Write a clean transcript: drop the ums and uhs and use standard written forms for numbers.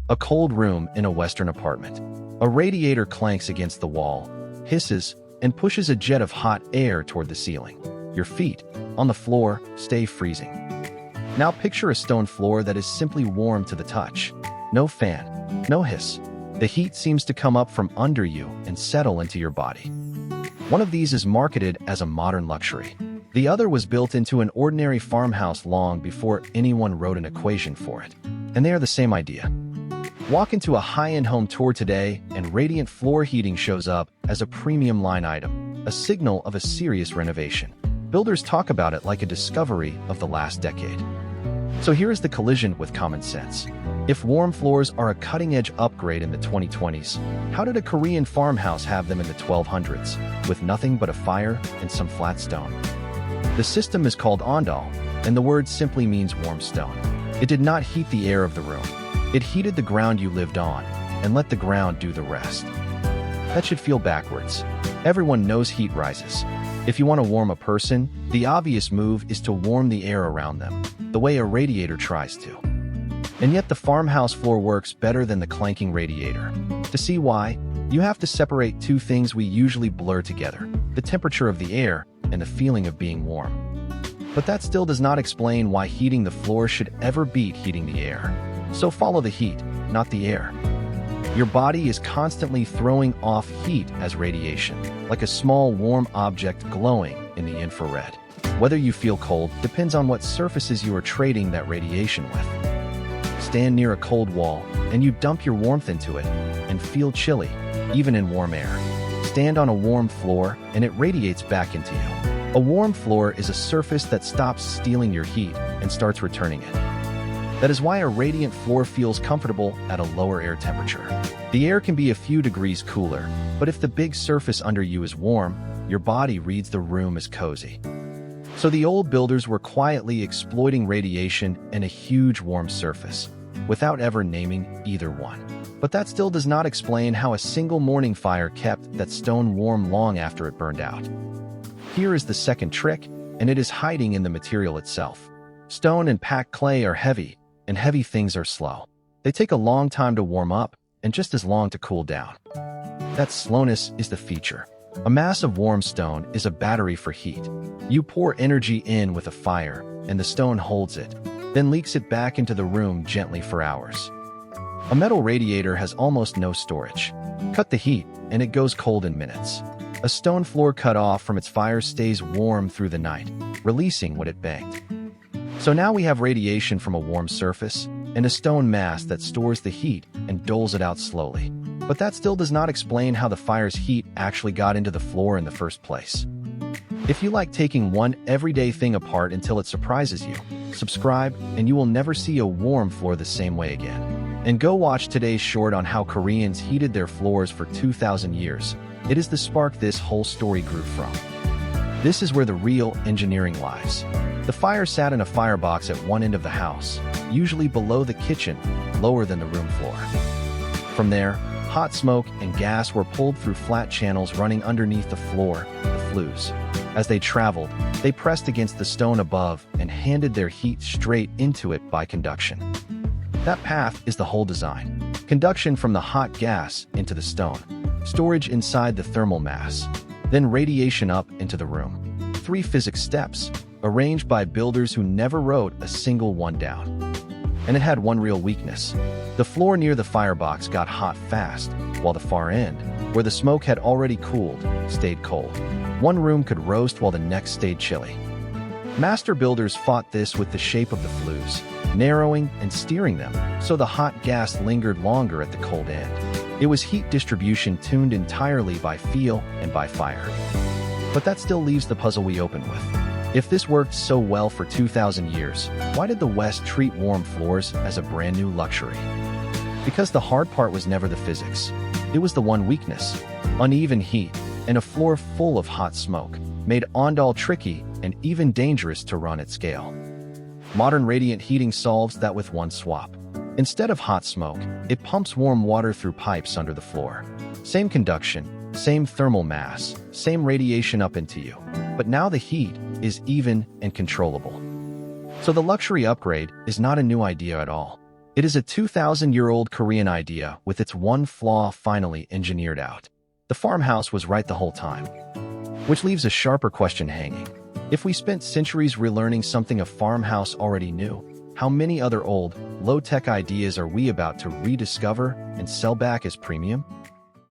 A cold room in a Western apartment. A radiator clanks against the wall, hisses, and pushes a jet of hot air toward the ceiling. Your feet, on the floor, stay freezing. Now picture a stone floor that is simply warm to the touch. No fan, no hiss. The heat seems to come up from under you and settle into your body. One of these is marketed as a modern luxury. The other was built into an ordinary farmhouse long before anyone wrote an equation for it. And they are the same idea. Walk into a high-end home tour today and radiant floor heating shows up as a premium line item, a signal of a serious renovation. Builders talk about it like a discovery of the last decade. So here is the collision with common sense. If warm floors are a cutting-edge upgrade in the 2020s, how did a Korean farmhouse have them in the 1200s, with nothing but a fire and some flat stone? The system is called Ondol, and the word simply means warm stone. It did not heat the air of the room. It heated the ground you lived on, and let the ground do the rest. That should feel backwards. Everyone knows heat rises. If you want to warm a person, the obvious move is to warm the air around them, the way a radiator tries to. And yet the farmhouse floor works better than the clanking radiator. To see why, you have to separate two things we usually blur together: the temperature of the air and the feeling of being warm. But that still does not explain why heating the floor should ever beat heating the air. So follow the heat, not the air. Your body is constantly throwing off heat as radiation, like a small warm object glowing in the infrared. Whether you feel cold depends on what surfaces you are trading that radiation with. Stand near a cold wall, and you dump your warmth into it, and feel chilly, even in warm air. Stand on a warm floor, and it radiates back into you. A warm floor is a surface that stops stealing your heat and starts returning it. That is why a radiant floor feels comfortable at a lower air temperature. The air can be a few degrees cooler, but if the big surface under you is warm, your body reads the room as cozy. So the old builders were quietly exploiting radiation and a huge warm surface, without ever naming either one. But that still does not explain how a single morning fire kept that stone warm long after it burned out. Here is the second trick, and it is hiding in the material itself. Stone and packed clay are heavy, and heavy things are slow. They take a long time to warm up, and just as long to cool down. That slowness is the feature. A mass of warm stone is a battery for heat. You pour energy in with a fire, and the stone holds it, then leaks it back into the room gently for hours. A metal radiator has almost no storage. Cut the heat, and it goes cold in minutes. A stone floor cut off from its fire stays warm through the night, releasing what it banked. So now we have radiation from a warm surface, and a stone mass that stores the heat and doles it out slowly. But that still does not explain how the fire's heat actually got into the floor in the first place. If you like taking one everyday thing apart until it surprises you, subscribe and you will never see a warm floor the same way again. And go watch today's short on how Koreans heated their floors for 2,000 years. It is the spark this whole story grew from. This is where the real engineering lies. The fire sat in a firebox at one end of the house, usually below the kitchen, lower than the room floor. From there, hot smoke and gas were pulled through flat channels running underneath the floor, the flues. As they traveled, they pressed against the stone above and handed their heat straight into it by conduction. That path is the whole design. Conduction from the hot gas into the stone, storage inside the thermal mass, then radiation up into the room. 3 physics steps, arranged by builders who never wrote a single one down. And it had one real weakness. The floor near the firebox got hot fast, while the far end, where the smoke had already cooled, stayed cold. One room could roast while the next stayed chilly. Master builders fought this with the shape of the flues, narrowing and steering them so the hot gas lingered longer at the cold end. It was heat distribution tuned entirely by feel and by fire. But that still leaves the puzzle we open with. If this worked so well for 2,000 years, why did the West treat warm floors as a brand new luxury? Because the hard part was never the physics. It was the one weakness: uneven heat, and a floor full of hot smoke made Ondol tricky and even dangerous to run at scale. Modern radiant heating solves that with one swap. Instead of hot smoke, it pumps warm water through pipes under the floor. Same conduction, same thermal mass, same radiation up into you. But now the heat is even and controllable. So the luxury upgrade is not a new idea at all. It is a 2,000-year-old Korean idea with its one flaw finally engineered out. The farmhouse was right the whole time. Which leaves a sharper question hanging. If we spent centuries relearning something a farmhouse already knew, how many other old, low-tech ideas are we about to rediscover and sell back as premium?